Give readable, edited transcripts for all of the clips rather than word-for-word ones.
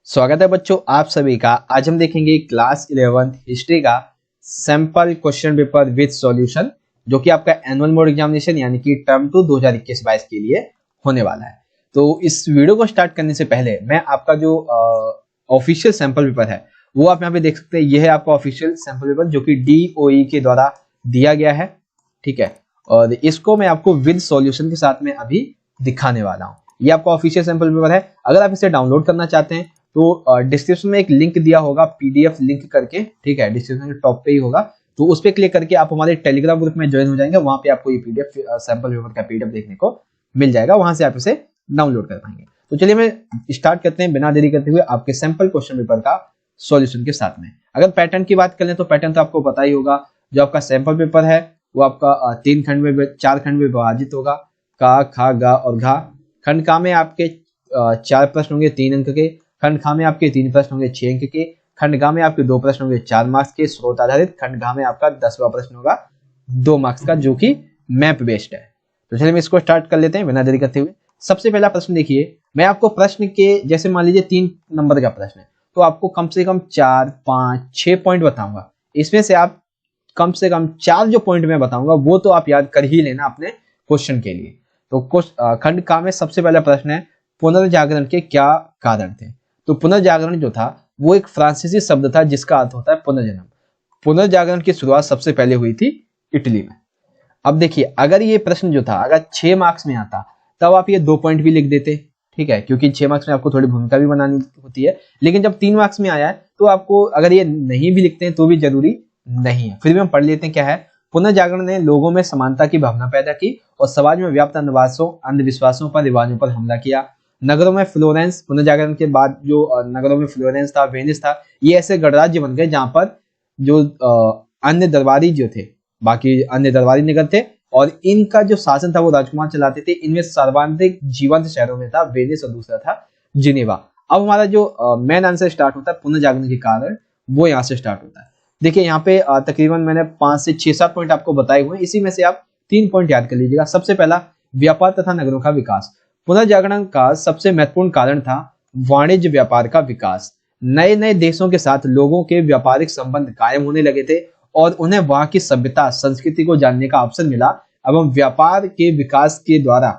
स्वागत है बच्चों आप सभी का। आज हम देखेंगे क्लास 11 हिस्ट्री का sample question paper with solution, जो कि आपका एनुअल बोर्ड एग्जामिनेशन यानी कि टर्म 2 2021-22 के लिए होने वाला है। तो इस वीडियो को स्टार्ट करने से पहले मैं आपका जो ऑफिशियल सैंपल पेपर है वो आप यहाँ पे देख सकते हैं। यह है आपका ऑफिशियल सैंपल पेपर जो कि DOE के द्वारा दिया गया है, ठीक है। और इसको मैं आपको विद सॉल्यूशन के साथ में अभी दिखाने वाला हूँ। ये आपका ऑफिशियल सैंपल पेपर है। अगर आप इसे डाउनलोड करना चाहते हैं तो डिस्क्रिप्शन में एक लिंक दिया होगा, PDF लिंक करके, ठीक है। डिस्क्रिप्शन के टॉप पे ही होगा, तो उस पर क्लिक करके आप हमारे टेलीग्राम ग्रुप में ज्वाइन हो जाएंगे। वहां पे आपको ये PDF सैंपल पेपर का PDF देखने को मिल जाएगा, वहां से आप इसे डाउनलोड कर पाएंगे। तो चलिए मैं स्टार्ट करते हैं बिना देरी करते हुए आपके सैंपल क्वेश्चन पेपर का सॉल्यूशन के साथ में। अगर पैटर्न की बात करें तो पैटर्न तो आपको पता ही होगा। जो आपका सैंपल पेपर है वो आपका 4 खंड में विभाजित होगा, का, खा, गा और घा। खंड का में आपके 4 प्रश्न होंगे 3 अंक के, खंड खा में आपके 3 प्रश्न होंगे 6 अंक के, खंड गा में आपके 2 प्रश्न होंगे 4 मार्क्स के स्रोत आधारित, खंड घा में आपका 10वां प्रश्न होगा 2 मार्क्स का, जो कि मैप बेस्ड है। तो चलिए मैं इसको स्टार्ट कर लेते हैं बिना देरी करते हुए। सबसे पहला प्रश्न देखिए, मैं आपको प्रश्न के जैसे मान लीजिए 3 नंबर का प्रश्न है तो आपको कम से कम 4, 5, 6 पॉइंट बताऊंगा। इसमें से आप कम से कम 4 जो पॉइंट मैं बताऊंगा वो तो आप याद कर ही लेना अपने क्वेश्चन के लिए। तो खंड का में सबसे पहला प्रश्न है, पुनर्जागरण के क्या कारण थे। तो पुनर्जागरण जो था वो एक फ्रांसीसी शब्द था जिसका अर्थ होता है पुनर्जन्म। पुनर्जागरण की शुरुआत सबसे पहले हुई थी इटली में। अब देखिए, अगर ये प्रश्न जो था अगर 6 मार्क्स में आता तब आप ये 2 पॉइंट भी लिख देते, ठीक है, क्योंकि 6 मार्क्स में आपको थोड़ी भूमिका भी बनानी होती है। लेकिन जब 3 मार्क्स में आया है तो आपको अगर ये नहीं भी लिखते हैं तो भी जरूरी नहीं है, फिर भी हम पढ़ लेते हैं। क्या है, पुनर्जागरण ने लोगों में समानता की भावना पैदा की और समाज में व्याप्त अंधविश्वासों पर, रिवाजों पर हमला किया। नगरों में फ्लोरेंस, पुनर्जागरण के बाद जो नगरों में फ्लोरेंस था, वेनिस था, ये ऐसे गणराज्य बन गए जहां पर जो अन्य दरबारी जो थे, बाकी अन्य दरबारी नगर थे और इनका जो शासन था वो राजकुमार चलाते थे। इनमें सर्वाधिक जीवंत शहरों में था वेनिस और दूसरा था जिनेवा। अब हमारा जो मेन आंसर स्टार्ट होता है पुनर्जागरण के कारण, वो यहाँ से स्टार्ट होता है। देखिए यहाँ पे तकरीबन मैंने 5 से 6-7 पॉइंट आपको बताए हुए हैं, इसी में से आप 3 पॉइंट याद कर लीजिएगा। सबसे पहला, व्यापार तथा नगरों का विकास। पुनर्जागरण का सबसे महत्वपूर्ण कारण था वाणिज्य व्यापार का विकास। नए नए देशों के साथ लोगों के व्यापारिक संबंध कायम होने लगे थे और उन्हें वहां की सभ्यता संस्कृति को जानने का अवसर मिला एवं व्यापार के विकास के द्वारा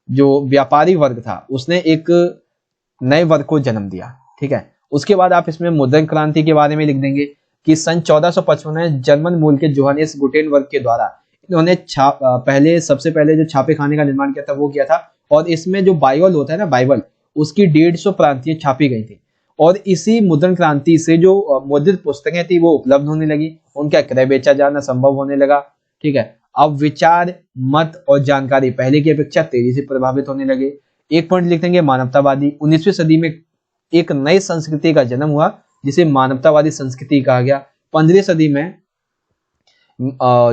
जो व्यापारी वर्ग था उसने एक नए वर्ग को जन्म दिया, ठीक है। उसके बाद आप इसमें मुद्रण क्रांति के बारे में लिख देंगे कि सन 1455 में जर्मन मूल के जोहानेस गुटेनबर्ग के द्वारा इन्होंने सबसे पहले जो छापे खाने का निर्माण किया था वो किया था। और इसमें जो बाइबल होता है ना, बाइबल, उसकी 150 प्रांतीय छापी गई थी। और इसी मुद्रण क्रांति से जो मुद्रित पुस्तकें थी वो उपलब्ध होने लगी, उनका क्रय बेचा जाना संभव होने लगा, ठीक है। अब विचार, मत और जानकारी पहले की अपेक्षा तेजी से प्रभावित होने लगे। एक पॉइंट लिख देंगे, मानवतावादी। 19वीं सदी में एक नई संस्कृति का जन्म हुआ जिसे मानवतावादी संस्कृति कहा गया। 15वीं सदी में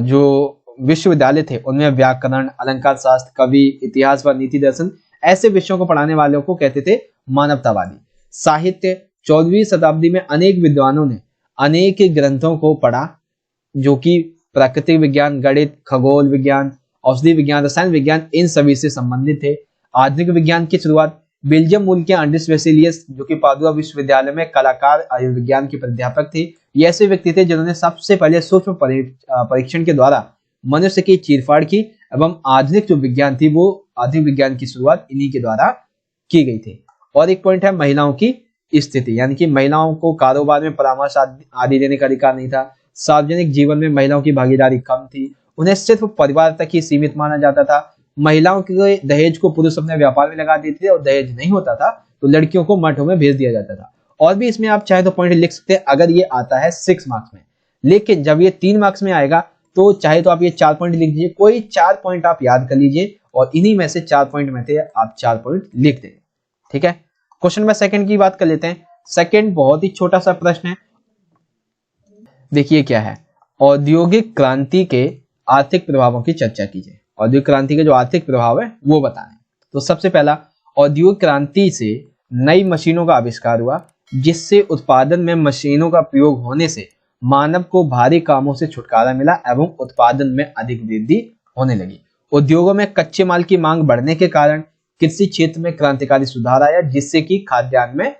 जो विश्वविद्यालय थे उनमें व्याकरण, अलंकार शास्त्र, कवि, इतिहास व नीति दर्शन ऐसे विषयों को पढ़ाने वालों को कहते थे मानवतावादी। साहित्य, 14वीं शताब्दी में अनेक विद्वानों ने अनेक ग्रंथों को पढ़ा जो कि प्राकृतिक विज्ञान, गणित, खगोल विज्ञान, औषधि विज्ञान, रसायन विज्ञान, इन सभी से संबंधित थे। आधुनिक विज्ञान की शुरुआत बेल्जियम मूल के अंड्रिस वेसेलियस, जो कि पादुआ विश्वविद्यालय में कलाकार आयुर्विज्ञान के प्राध्यापक थे। ये ऐसे व्यक्ति थे जिन्होंने सबसे पहले सूक्ष्म परीक्षण के द्वारा मनुष्य की चीरफाड़ की एवं आधुनिक जो विज्ञान थी वो आधुनिक विज्ञान की शुरुआत इन्हीं के द्वारा की गई थी। और एक पॉइंट है महिलाओं की स्थिति, यानी कि महिलाओं को कारोबार में परामर्श आदि देने का अधिकार नहीं था। सार्वजनिक जीवन में महिलाओं की भागीदारी कम थी, उन्हें सिर्फ परिवार तक ही सीमित माना जाता था। महिलाओं के दहेज को पुरुष अपने व्यापार में लगा देते थे और दहेज नहीं होता था तो लड़कियों को मठों में भेज दिया जाता था। और भी इसमें आप चाहे तो पॉइंट लिख सकते हैं अगर ये आता है 6 मार्क्स में। लेकिन जब ये 3 मार्क्स में आएगा तो चाहे तो आप ये 4 पॉइंट लिख दीजिए, कोई 4 पॉइंट आप याद कर लीजिए और इन्हीं में से 4 पॉइंट में थे आप 4 पॉइंट लिख दें, ठीक है। क्वेश्चन नंबर 2 की बात कर लेते हैं। सेकंड बहुत ही छोटा सा प्रश्न है, देखिए क्या है, औद्योगिक क्रांति के आर्थिक प्रभावों की चर्चा कीजिए। औद्योगिक क्रांति के जो आर्थिक प्रभाव है वो बताएं। तो सबसे पहला, औद्योगिक क्रांति से नई मशीनों का आविष्कार हुआ जिससे उत्पादन में मशीनों का प्रयोग होने से मानव को भारी कामों से छुटकारा मिला एवं उत्पादन में अधिक वृद्धि होने लगी। उद्योगों में कच्चे माल की मांग बढ़ने के कारण कृषि क्षेत्र में क्रांतिकारी सुधार आया जिससे कि खाद्यान्न में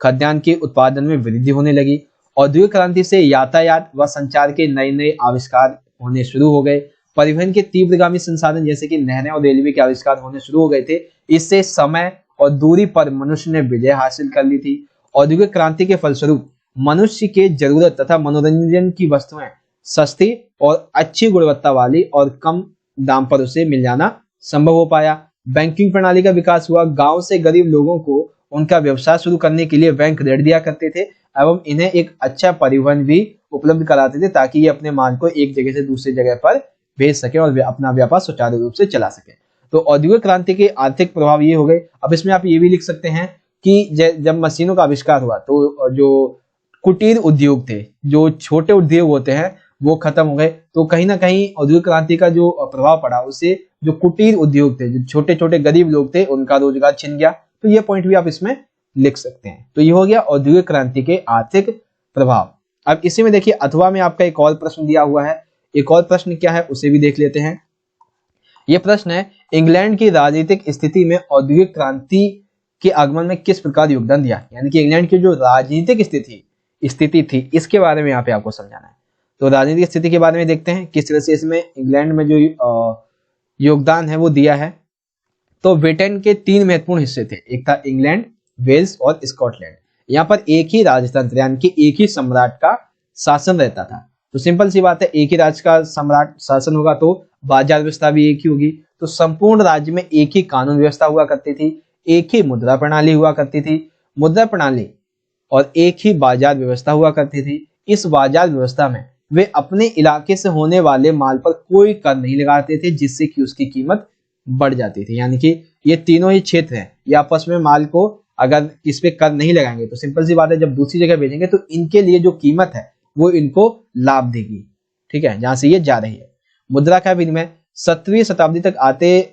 खाद्यान्न के उत्पादन में वृद्धि होने लगी। औद्योगिक क्रांति से यातायात व संचार के नए नए आविष्कार होने शुरू हो गए। परिवहन के तीव्रगामी संसाधन जैसे कि नहरें और रेलवे के आविष्कार होने शुरू हो गए थे। इससे समय और दूरी पर मनुष्य ने विजय हासिल कर ली थी। औद्योगिक क्रांति के फलस्वरूप मनुष्य के जरूरत तथा मनोरंजन की वस्तुएं सस्ती और अच्छी गुणवत्ता वाली और कम दाम पर उसे मिल जाना संभव हो पाया। बैंकिंग प्रणाली का विकास हुआ। गांव से गरीब लोगों को उनका व्यवसाय शुरू करने के लिए बैंक ऋण दिया करते थे एवं इन्हें एक अच्छा परिवहन भी उपलब्ध कराते थे ताकि ये अपने माल को एक जगह से दूसरी जगह पर भेज सके और अपना व्यापार सुचारू रूप से चला सके। तो औद्योगिक क्रांति के आर्थिक प्रभाव ये हो गए। अब इसमें आप ये भी लिख सकते हैं कि जब मशीनों का आविष्कार हुआ तो जो कुटीर उद्योग थे, जो छोटे उद्योग होते हैं, वो खत्म हो गए। तो कहीं ना कहीं औद्योगिक क्रांति का जो प्रभाव पड़ा उससे जो कुटीर उद्योग थे, जो छोटे छोटे गरीब लोग थे, उनका रोजगार छिन गया। तो ये पॉइंट भी आप इसमें लिख सकते हैं। तो ये हो गया औद्योगिक क्रांति के आर्थिक प्रभाव। अब इसी में देखिए अथवा में आपका एक और प्रश्न दिया हुआ है। एक और प्रश्न क्या है उसे भी देख लेते हैं। ये प्रश्न है, इंग्लैंड की राजनीतिक स्थिति में औद्योगिक क्रांति के आगमन में किस प्रकार योगदान दिया। यानी कि इंग्लैंड की जो राजनीतिक स्थिति थी इसके बारे में यहाँ पे आपको समझाना है। तो राजनीतिक स्थिति के बारे में देखते हैं किस तरह से इसमें इंग्लैंड में जो योगदान है वो दिया है। तो ब्रिटेन के 3 महत्वपूर्ण हिस्से थे। एक था इंग्लैंड, वेल्स और स्कॉटलैंड। यहाँ पर एक ही राजतंत्र यानी कि एक ही सम्राट का शासन रहता था। तो सिंपल सी बात है, एक ही राज्य का सम्राट शासन होगा तो बाजार व्यवस्था भी एक ही होगी। तो संपूर्ण राज्य में एक ही कानून व्यवस्था हुआ करती थी, एक ही मुद्रा प्रणाली हुआ करती थी, मुद्रा प्रणाली और एक ही बाजार व्यवस्था हुआ करती थी। इस बाजार व्यवस्था में वे अपने इलाके से होने वाले माल पर कोई कर नहीं लगाते थे जिससे कि उसकी कीमत बढ़ जाती थी। यानी कि ये तीनों ही क्षेत्र हैं, ये आपस में माल को अगर इस पे कर नहीं लगाएंगे तो सिंपल सी बात है जब दूसरी जगह भेजेंगे तो इनके लिए जो कीमत है वो इनको लाभ देगी। ठीक है, जहां से ये जा रही है। मुद्रा का विनिमय 17वीं शताब्दी तक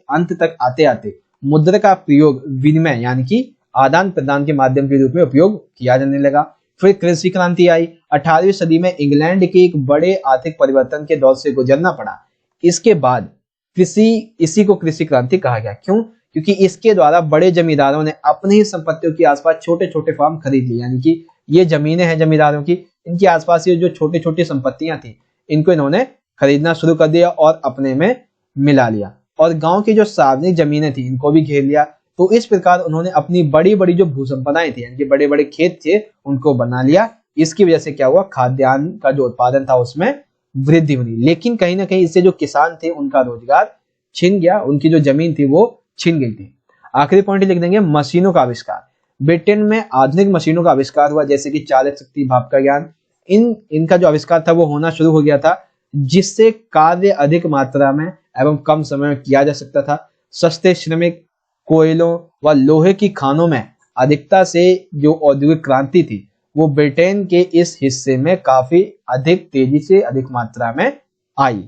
अंत तक आते आते मुद्रा का प्रयोग विनिमय यानी कि आदान प्रदान के माध्यम के रूप में उपयोग किया जाने लगा। फिर कृषि क्रांति आई। 18वीं सदी में इंग्लैंड के एक बड़े आर्थिक परिवर्तन के दौर से गुजरना पड़ा। इसके बाद इसी को कृषि क्रांति कहा गया। क्यों? क्योंकि इसके द्वारा बड़े जमींदारों ने अपनी ही संपत्तियों के आसपास छोटे छोटे फार्म खरीद लिए। यानी कि ये जमीनें हैं जमींदारों की, इनके आसपास ये जो छोटी छोटी संपत्तियां थी इनको इन्होंने खरीदना शुरू कर दिया और अपने में मिला लिया। और गांव की जो सार्वजनिक जमीनें थी इनको भी घेर लिया। तो इस प्रकार उन्होंने अपनी बड़ी बड़ी जो भूसंपदाएं थी यानी कि बड़े बड़े खेत थे उनको बना लिया। इसकी वजह से क्या हुआ, खाद्यान्न का जो उत्पादन था उसमें वृद्धि हुई। लेकिन कहीं ना कहीं इससे जो किसान थे उनका रोजगार छिन गया, उनकी जो जमीन थी वो छिन गई थी। आखिरी पॉइंट लिख देंगे, मशीनों का आविष्कार। ब्रिटेन में आधुनिक मशीनों का आविष्कार हुआ जैसे कि चालक शक्ति, भाप का ज्ञान। इनका जो आविष्कार था वो होना शुरू हो गया था जिससे कार्य अधिक मात्रा में एवं कम समय में किया जा सकता था। सस्ते श्रमिक, कोयलों व लोहे की खानों में अधिकता से जो औद्योगिक क्रांति थी वो ब्रिटेन के इस हिस्से में काफी अधिक तेजी से अधिक मात्रा में आई।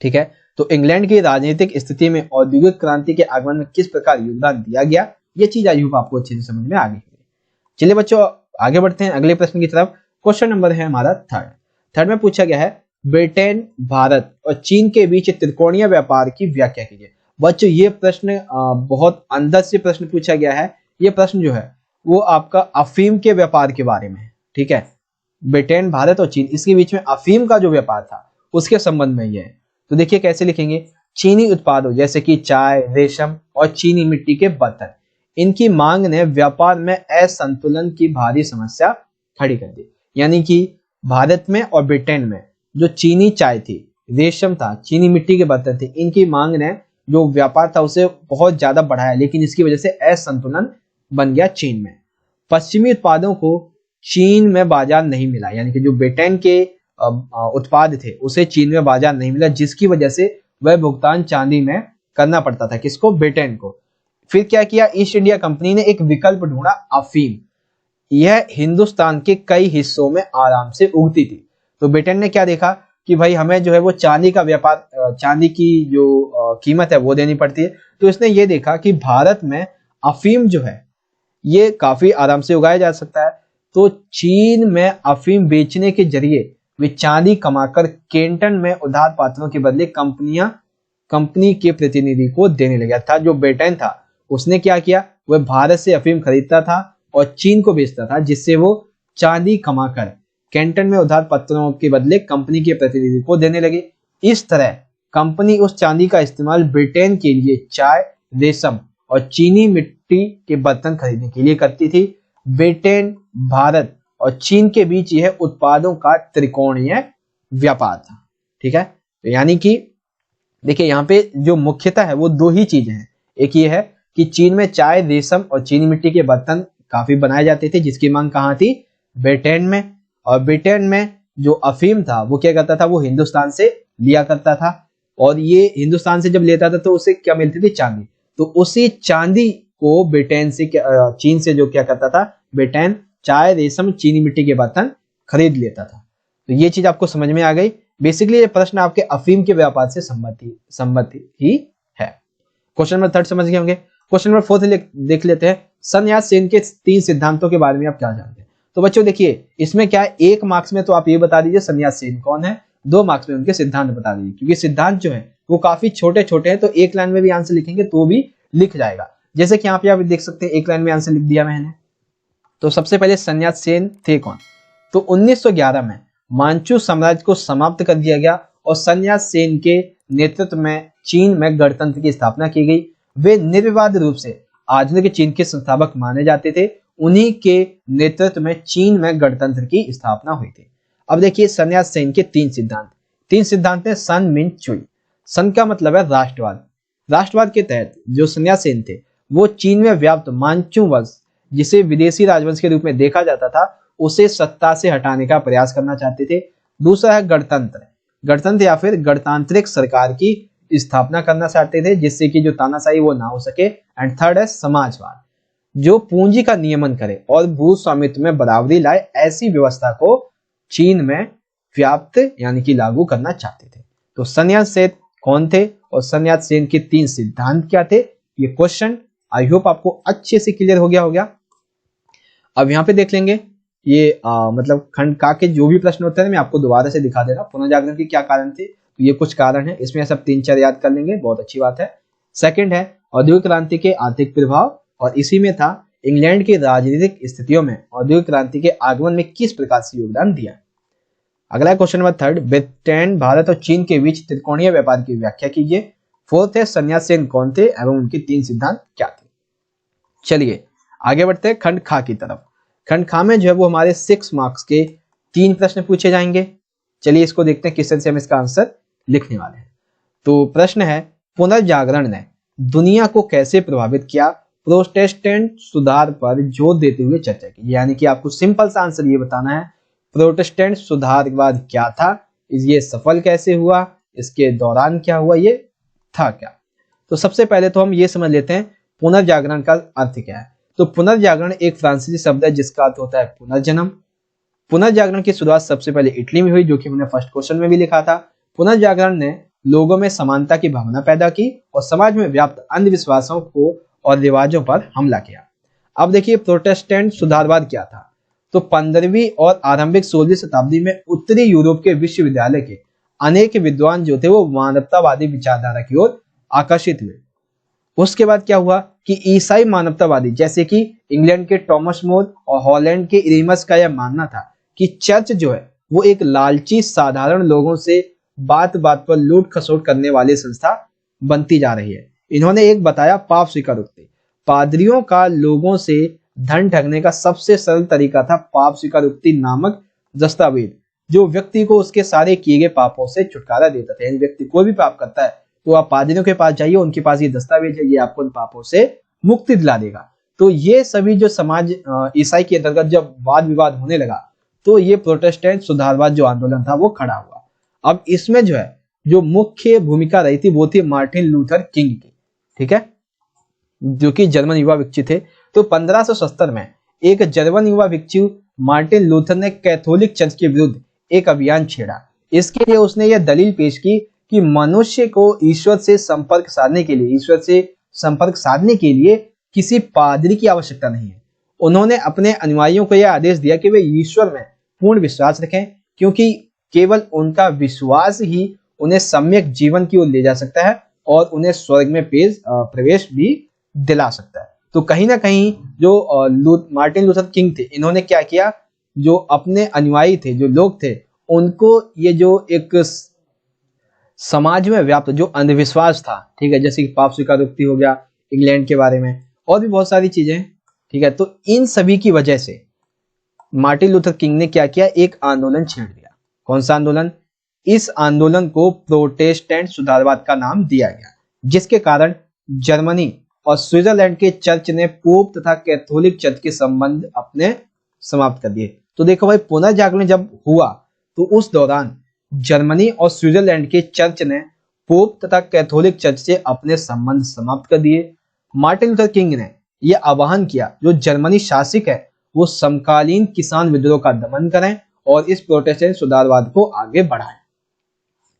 ठीक है, तो इंग्लैंड की राजनीतिक स्थिति में औद्योगिक क्रांति के आगमन में किस प्रकार योगदान दिया गया, ये चीज आई होप आपको अच्छे से समझ में आ गई। चलिए बच्चों आगे बढ़ते हैं अगले प्रश्न की तरफ। क्वेश्चन नंबर है हमारा थर्ड में पूछा गया है, ब्रिटेन, भारत और चीन के बीच त्रिकोणीय व्यापार की व्याख्या कीजिए। बच्चों ये प्रश्न बहुत अंदर से प्रश्न पूछा गया है। ये प्रश्न जो है वो आपका अफीम के व्यापार के बारे में है। ठीक है, ब्रिटेन, भारत और चीन इसके बीच में अफीम का जो व्यापार था उसके संबंध में ये है। तो देखिए कैसे लिखेंगे, चीनी उत्पादों जैसे कि चाय, रेशम और चीनी मिट्टी के बर्तन, इनकी मांग ने व्यापार में असंतुलन की भारी समस्या खड़ी कर दी। यानी कि भारत में और ब्रिटेन में जो चीनी चाय थी, रेशम था, चीनी मिट्टी के बर्तन थे, इनकी मांग ने जो व्यापार था उसे बहुत ज्यादा बढ़ाया, लेकिन इसकी वजह से असंतुलन बन गया चीन में। पश्चिमी उत्पादों को चीन में बाजार नहीं मिला, यानी कि जो ब्रिटेन के उत्पाद थे उसे चीन में बाजार नहीं मिला, जिसकी वजह से वह भुगतान चांदी में करना पड़ता था। किसको? ब्रिटेन को। फिर क्या किया, ईस्ट इंडिया कंपनी ने एक विकल्प ढूंढा, अफीम। यह हिंदुस्तान के कई हिस्सों में आराम से उगती थी। तो ब्रिटेन ने क्या देखा कि भाई हमें जो है वो चांदी का व्यापार, चांदी की जो कीमत है वो देनी पड़ती है। तो इसने ये देखा कि भारत में अफीम जो है ये काफी आराम से उगाया जा सकता है। तो चीन में अफीम बेचने के जरिए वे चांदी कमाकर केंटन में उधार पात्रों के बदले कंपनी के प्रतिनिधि को देने लगा था। जो ब्रिटेन था उसने क्या किया, वह भारत से अफीम खरीदता था, और चीन को बेचता था, जिससे वो चांदी कमाकर कैंटन में उधार पत्रों के बदले कंपनी के प्रतिनिधि को देने लगे। इस तरह कंपनी उस चांदी का इस्तेमाल ब्रिटेन के लिए चाय, रेशम और चीनी मिट्टी के बर्तन खरीदने के लिए करती थी। ब्रिटेन, भारत और चीन के बीच यह उत्पादों का त्रिकोणीय व्यापार था। ठीक है, तो यानी कि देखिए यहाँ पे जो मुख्यतः है वो दो ही चीजें हैं। एक ये है कि चीन में चाय, रेशम और चीनी मिट्टी के बर्तन काफी बनाए जाते थे, जिसकी मांग कहाँ थी? ब्रिटेन में। और ब्रिटेन में जो अफीम था वो क्या करता था? वो हिंदुस्तान से लिया करता था, और ये हिंदुस्तान से जब लेता था तो उसे क्या मिलती थी? चांदी। तो उसी चांदी को ब्रिटेन से चीन से जो क्या करता था? ब्रिटेन चाय, रेशम, चीनी मिट्टी के बर्तन खरीद लेता था। तो ये चीज आपको समझ में आ गई। बेसिकली ये प्रश्न आपके अफीम के व्यापार से संबंधित ही है। क्वेश्चन नंबर 3 समझ गए होंगे। क्वेश्चन नंबर 4 देख लेते हैं। सन यात-सेन के 3 सिद्धांतों के बारे में आप क्या जानते हैं? तो बच्चों देखिए, इसमें क्या है, 1 मार्क्स में तो आप ये बता दीजिए सन यात-सेन कौन है, 2 मार्क्स में उनके सिद्धांत बता दीजिए, क्योंकि सिद्धांत जो है वो काफी छोटे छोटे हैं, तो एक लाइन में भी आंसर लिखेंगे तो भी लिख जाएगा। जैसे कि यहाँ पे आप देख सकते हैं, एक लाइन में आंसर लिख दिया मैंने। तो सबसे पहले सन यात-सेन थे कौन? तो 1911 में मांचू साम्राज्य को समाप्त कर दिया गया और सन यात-सेन के नेतृत्व में चीन में गणतंत्र की स्थापना की गई। वे निर्विवाद रूप से आधुनिक चीन के संस्थापक माने जाते थे। उन्हीं के नेतृत्व में चीन में गणतंत्र की स्थापना हुई थी। अब देखिए सन यात-सेन के 3 सिद्धांत। 3 सिद्धांत हैं सन, मिन, चुई। सन का मतलब है राष्ट्रवाद। राष्ट्रवाद के तहत जो सन यात-सेन थे वो चीन में व्याप्त मांचू वंश, जिसे विदेशी राजवंश के रूप में देखा जाता था, उसे सत्ता से हटाने का प्रयास करना चाहते थे। दूसरा है गणतंत्र। गणतंत्र या फिर गणतांत्रिक सरकार की स्थापना करना चाहते थे, जिससे कि जो तानाशाही वो ना हो सके। एंड थर्ड है समाजवाद, जो पूंजी का नियमन करे और भू स्वामित्व में बराबरी लाए, ऐसी व्यवस्था को चीन में व्याप्त यानी कि लागू करना चाहते थे। तो सन यात-सेन कौन थे और सन यात-सेन के 3 सिद्धांत क्या थे? ये क्वेश्चन आई होप आपको अच्छे से क्लियर हो गया होगा। अब यहाँ पे देख लेंगे ये मतलब खंड का के जो भी प्रश्न उत्तर है मैं आपको दोबारा से दिखा दे रहा हूँ। पुनर्जागरण के क्या कारण थे? तो ये कुछ कारण है, इसमें सब 3-4 याद कर लेंगे, बहुत अच्छी बात है। सेकंड है औद्योगिक क्रांति के आर्थिक प्रभाव, और इसी में था इंग्लैंड की राजनीतिक स्थितियों में औद्योगिक क्रांति के आगमन में किस प्रकार से योगदान दिया। अगला क्वेश्चन नंबर 3, ब्रिटेन, भारत और चीन के बीच त्रिकोणीय व्यापार की व्याख्या कीजिए। 4th है सन यात-सेन कौन थे एवं उनके 3 सिद्धांत क्या थे। चलिए आगे बढ़ते हैं खंड खा की तरफ। खंड खा में जो है वो हमारे 6 मार्क्स के 3 प्रश्न पूछे जाएंगे। चलिए इसको देखते हैं किस तरह से हम इसका आंसर लिखने वाले हैं। तो प्रश्न है, पुनर्जागरण ने दुनिया को कैसे प्रभावित किया? प्रोटेस्टेंट सुधार पर जोर देते हुए चर्चा की। यानी कि आपको सिंपल सा आंसर ये बताना है, प्रोटेस्टेंट सुधारवाद क्या था, ये सफल कैसे हुआ, इसके दौरान क्या हुआ, ये था क्या। तो सबसे पहले तो हम ये समझ लेते हैं पुनर्जागरण का अर्थ क्या है। तो पुनर्जागरण एक फ्रांसीसी शब्द है जिसका अर्थ होता है पुनर्जन्म। पुनर्जागरण की शुरुआत सबसे पहले इटली में हुई, जो कि हमने फर्स्ट क्वेश्चन में भी लिखा था। पुनर्जागरण ने लोगों में समानता की भावना पैदा की और समाज में व्याप्त अंधविश्वासों को और रिवाजों पर हमला किया। अब देखिए प्रोटेस्टेंट सुधारवाद क्या था। तो 15वीं और आरंभिक 16वीं शताब्दी में उत्तरी यूरोप के विश्वविद्यालय के अनेक विद्वान जो थे वो मानवतावादी विचारधारा की ओर आकर्षित हुए। उसके बाद क्या हुआ कि ईसाई मानवतावादी जैसे कि इंग्लैंड के टॉमस मोर और हॉलैंड के इरीमस का यह मानना था कि चर्च जो है वो एक लालची साधारण लोगों से बात बात पर लूट खसोट करने वाली संस्था बनती जा रही है। इन्होंने एक बताया पाप स्वीकारोक्ति। पादरियों का लोगों से धन ठगने का सबसे सरल तरीका था पाप स्वीकारोक्ति नामक दस्तावेज, जो व्यक्ति को उसके सारे किए गए पापों से छुटकारा देता था। व्यक्ति कोई भी पाप करता है तो आप पादरियों के पास जाइए, उनके पास ये दस्तावेज है, ये आपको उन पापों से मुक्ति दिला देगा। तो ये सभी जो समाज ईसाई के अंतर्गत जब वाद विवाद होने लगा तो ये प्रोटेस्टेंट सुधारवाद जो आंदोलन था वो खड़ा हुआ। अब इसमें जो है जो मुख्य भूमिका रही थी वो थी मार्टिन लूथर किंग की, ठीक है, जो कि जर्मन युवा भिक्षु थे। तो 1570 में एक जर्मन युवा भिक्षु मार्टिन लूथर ने कैथोलिक चर्च के विरुद्ध एक अभियान छेड़ा। इसके लिए उसने यह दलील पेश की कि मनुष्य को ईश्वर से संपर्क साधने के लिए किसी पादरी की आवश्यकता नहीं है। उन्होंने अपने अनुयायियों को यह आदेश दिया कि वे ईश्वर में पूर्ण विश्वास रखें, क्योंकि केवल उनका विश्वास ही उन्हें सम्यक जीवन की ओर ले जा सकता है और उन्हें स्वर्ग में प्रवेश भी दिला सकता है। तो कहीं ना कहीं जो मार्टिन लूथर किंग थे, इन्होंने क्या किया, जो अपने अनुयायी थे, जो लोग थे, उनको ये जो एक समाज में व्याप्त जो अंधविश्वास था, ठीक है, जैसे कि पाप स्वीकारोक्ति हो गया इंग्लैंड के बारे में, और भी बहुत सारी चीजें, ठीक है, तो इन सभी की वजह से मार्टिन लूथर किंग ने क्या किया, एक आंदोलन छेड़ दिया। कौन सा आंदोलन? इस आंदोलन को प्रोटेस्टेंट सुधारवाद का नाम दिया गया, जिसके कारण जर्मनी और स्विट्जरलैंड के चर्च ने पोप तथा कैथोलिक चर्च के संबंध अपने समाप्त कर दिए। तो देखो भाई, पुनर्जागरण जब हुआ तो उस दौरान जर्मनी और स्विट्जरलैंड के चर्च ने पोप तथा कैथोलिक चर्च से अपने संबंध समाप्त कर दिए। मार्टिन लूथर किंग ने यह आह्वान किया जो जर्मनी शासक है वो समकालीन किसान विद्रोह का दमन करें और इस प्रोटेस्टेंट सुधारवाद को आगे बढ़ाएं।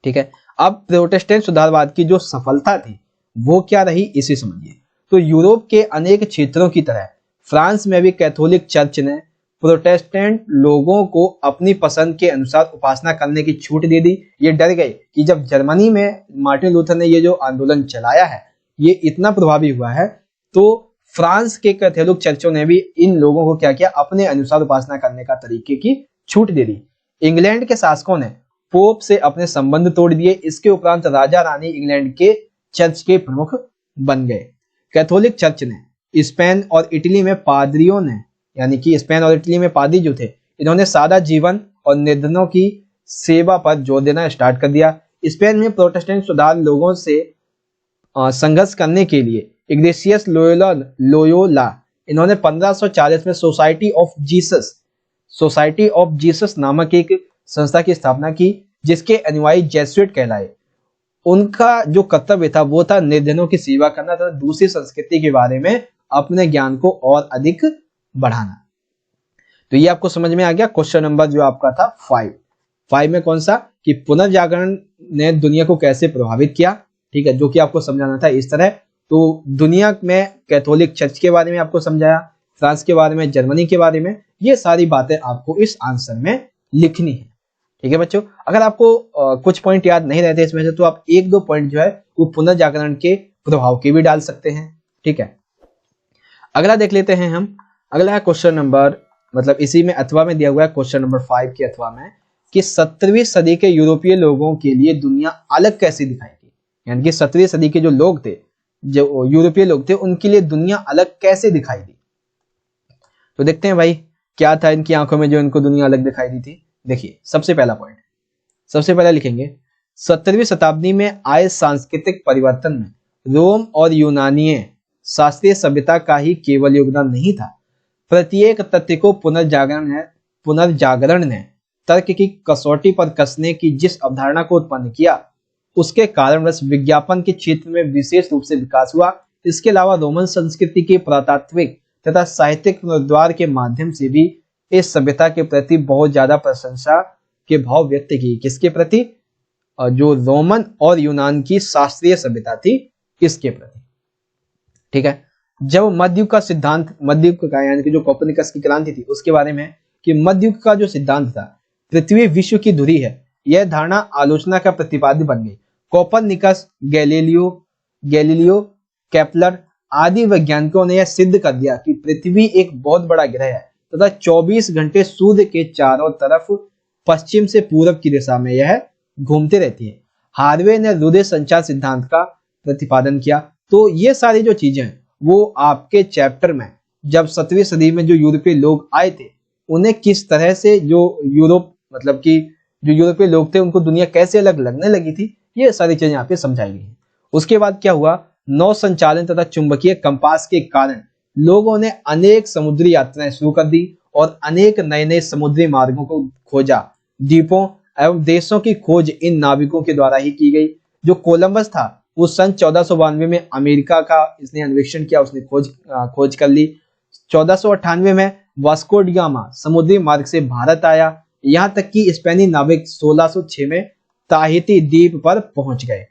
ठीक है, अब प्रोटेस्टेंट सुधारवाद की जो सफलता थी वो क्या रही, इसे समझिए। तो यूरोप के अनेक क्षेत्रों की तरह फ्रांस में भी कैथोलिक चर्च ने प्रोटेस्टेंट लोगों को अपनी पसंद के अनुसार उपासना करने की छूट दे दी। ये डर गए कि जब जर्मनी में मार्टिन लूथर ने ये जो आंदोलन चलाया है ये इतना प्रभावी हुआ है, तो फ्रांस के कैथोलिक चर्चों ने भी इन लोगों को क्या किया, अपने अनुसार उपासना करने का तरीके की छूट दे दी। इंग्लैंड के शासकों ने पोप से अपने संबंध तोड़ दिए। इसके उपरांत राजा रानी इंग्लैंड के चर्च के प्रमुख बन गए। कैथोलिक चर्च ने स्पेन और इटली में पादरियों ने, यानी कि स्पेन और इटली में पादरी जो थे, इन्होंने सादा जीवन और निर्धनों की सेवा पर जोर देना स्टार्ट कर दिया। स्पेन में प्रोटेस्टेंट सुधार लोगों से संघर्ष करने के लिए इग्नेशियस लोयोला इन्होंने 1540 में सोसाइटी ऑफ जीसस नामक एक संस्था की स्थापना की, जिसके अनुयायी जेसुइट कहलाए। उनका जो कर्तव्य था वो था निर्धनों की सेवा करना तथा दूसरी संस्कृति के बारे में अपने ज्ञान को और अधिक बढ़ाना। तो ये आपको समझ में आ गया। क्वेश्चन नंबर जो आपका था 5 में कौन सा, कि पुनर्जागरण ने दुनिया को कैसे प्रभावित किया, ठीक है, जो कि आपको समझाना था इस तरह। तो दुनिया में कैथोलिक चर्च के बारे में आपको समझाया, फ्रांस के बारे में, जर्मनी के बारे में, ये सारी बातें आपको इस आंसर में लिखनी है। ठीक है बच्चों, अगर आपको कुछ पॉइंट याद नहीं रहते इसमें से तो आप 1-2 पॉइंट जो है वो पुनर्जागरण के प्रभाव के भी डाल सकते हैं। ठीक है, अगला देख लेते हैं हम। अगला है क्वेश्चन नंबर, मतलब इसी में अथवा में दिया हुआ है क्वेश्चन नंबर 5 के अथवा में, कि 17वीं सदी के यूरोपीय लोगों के लिए दुनिया अलग कैसी दिखाई दी। यानी कि 17वीं सदी के जो लोग थे, जो यूरोपीय लोग थे, उनके लिए दुनिया अलग कैसे दिखाई दी। तो देखते हैं भाई क्या था इनकी आंखों में जो इनको दुनिया अलग दिखाई दी थी। देखिए, सबसे पहला पॉइंट, सबसे पहला लिखेंगे, 17वीं शताब्दी में आए सांस्कृतिक परिवर्तन में रोम और यूनानीय शास्त्रीय सभ्यता का ही केवल योगदान नहीं था। प्रत्येक तथ्य को पुनर्जागरण ने तर्क की कसौटी पर कसने की जिस अवधारणा को उत्पन्न किया, उसके कारणवश विज्ञापन के क्षेत्र में विशेष रूप से विकास हुआ। इसके अलावा रोमन संस्कृति के पुरातात्विक तथा साहित्यिक पुनरुद्धार के माध्यम से भी इस सभ्यता के प्रति बहुत ज्यादा प्रशंसा के भाव व्यक्त किए। किसके प्रति? जो रोमन और यूनान की शास्त्रीय सभ्यता थी, इसके प्रति। ठीक है, जब मध्ययुग का सिद्धांत, मध्ययुग का यानी कि जो कोपरनिकस की क्रांति थी उसके बारे में, कि मध्ययुग का जो सिद्धांत था पृथ्वी विश्व की धुरी है, यह धारणा आलोचना का प्रतिपाद्य बन गई। कोपरनिकस, गैलीलियो, केपलर आदि वैज्ञानिकों ने यह सिद्ध कर दिया कि पृथ्वी एक बहुत बड़ा ग्रह है तथा 24 घंटे सूर्य के चारों तरफ पश्चिम से पूरब की दिशा में यह घूमते रहती है। हार्वे ने रूढ़ संचार सिद्धांत का प्रतिपादन किया। तो ये सारी जो चीजें हैं वो आपके चैप्टर में, जब 17वीं सदी में जो यूरोपीय लोग आए थे उन्हें किस तरह से जो यूरोप, मतलब कि जो यूरोपीय लोग थे उनको दुनिया कैसे अलग लगने लगी थी, ये सारी चीजें यहाँ पे समझाई गई हैं। उसके बाद क्या हुआ, नौ संचालन तथा चुंबकीय कंपास के कारण लोगों ने अनेक समुद्री यात्राएं शुरू कर दी और अनेक नए नए समुद्री मार्गों को खोजा। द्वीपों एवं देशों की खोज इन नाविकों के द्वारा ही की गई। जो कोलंबस था वो सन 1492 में अमेरिका का इसने अन्वेषण किया, उसने खोज कर ली। 1498 में वास्को डी गामा समुद्री मार्ग से भारत आया। यहाँ तक कि स्पेनी नाविक 1606 में ताहिती द्वीप पर पहुंच गए।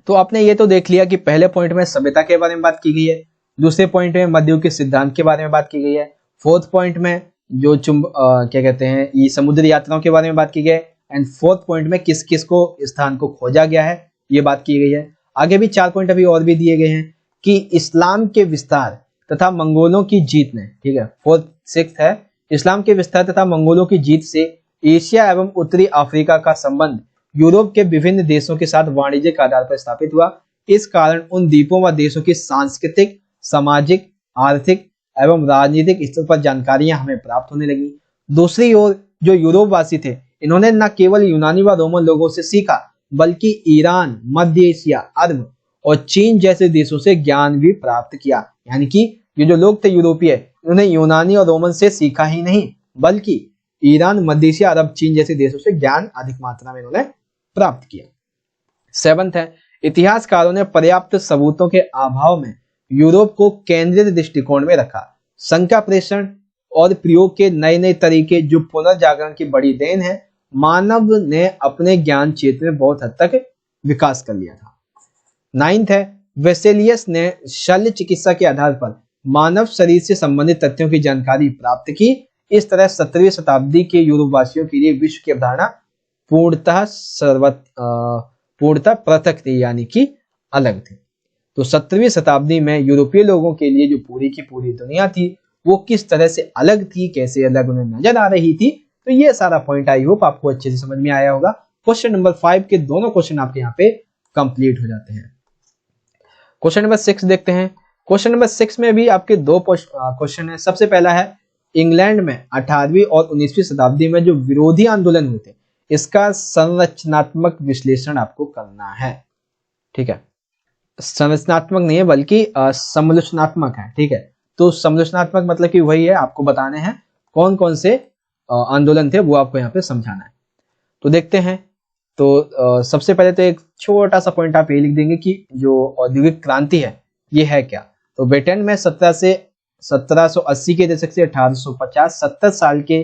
तो आपने ये तो देख लिया कि पहले पॉइंट में सभ्यता के बारे में बात की गई है, दूसरे पॉइंट में मध्ययुग के सिद्धांत के बारे में बात की गई है, फोर्थ पॉइंट में जो क्या कहते हैं ये समुद्री यात्राओं के बारे में बात की गई है, एंड फोर्थ पॉइंट में किस किस को स्थान को खोजा गया है ये बात की गई है। आगे भी 4 पॉइंट अभी और भी दिए गए हैं कि इस्लाम के विस्तार, तथा मंगोलों की जीत ने, ठीक है, फोर्थ सिक्स्थ है, इस्लाम के विस्तार तथा मंगोलों की जीत से एशिया एवं उत्तरी अफ्रीका का संबंध यूरोप के विभिन्न देशों के साथ वाणिज्यिक आधार पर स्थापित हुआ। इस कारण उन द्वीपों व देशों की सांस्कृतिक, सामाजिक, आर्थिक एवं राजनीतिक स्तर पर जानकारियां हमें प्राप्त होने लगी। दूसरी ओर जो यूरोपवासी थे, इन्होंने न केवल यूनानी व रोमन लोगों से सीखा, बल्कि ईरान, मध्य एशिया, अरब और चीन जैसे देशों से ज्ञान भी प्राप्त किया। यानी कि ये जो लोग थे यूरोपीय, उन्होंने यूनानी और रोमन से सीखा ही नहीं, बल्कि ईरान, मध्य एशिया, अरब, चीन जैसे देशों से ज्ञान अधिक मात्रा में इन्होंने प्राप्त किया। सेवंथ है, इतिहासकारों ने पर्याप्त सबूतों के अभाव में यूरोप को केंद्रित दृष्टिकोण में रखा। संख्या प्रेषण और प्रयोग के नए नए तरीके जो पुनर्जागरण की बड़ी देन है, मानव ने अपने ज्ञान क्षेत्र में बहुत हद तक विकास कर लिया था। नाइन्थ है, वेसेलियस ने शल्य चिकित्सा के आधार पर मानव शरीर से संबंधित तथ्यों की जानकारी प्राप्त की। इस तरह 17वीं शताब्दी के यूरोपवासियों के लिए विश्व की अवधारणा पूर्णतः पृथक थी, यानी कि अलग थी। तो 17वीं शताब्दी में यूरोपीय लोगों के लिए जो पूरी की पूरी दुनिया थी वो किस तरह से अलग थी, कैसे अलग उन्हें नजर आ रही थी। तो ये सारा पॉइंट आई होप आपको अच्छे से समझ में आया होगा। क्वेश्चन नंबर 5 के दोनों क्वेश्चन आपके यहाँ पे कंप्लीट हो जाते हैं। क्वेश्चन नंबर 6 देखते हैं। क्वेश्चन नंबर 6 में भी आपके दो क्वेश्चन है। सबसे पहला है, इंग्लैंड में 18वीं और 19वीं शताब्दी में जो विरोधी आंदोलन हुए थे, इसका संरचनात्मक विश्लेषण आपको करना है। ठीक है, संरचनात्मक नहीं है बल्कि समालोचनात्मक है। ठीक है, तो समालोचनात्मक मतलब कि वही है, आपको बताने हैं कौन कौन से आंदोलन थे, वो आपको यहाँ पे समझाना है। तो देखते हैं। तो सबसे पहले तो एक छोटा सा पॉइंट आप ये लिख देंगे कि जो औद्योगिक क्रांति है ये है क्या। तो ब्रिटेन में 1780 के दशक से 1850 70 साल के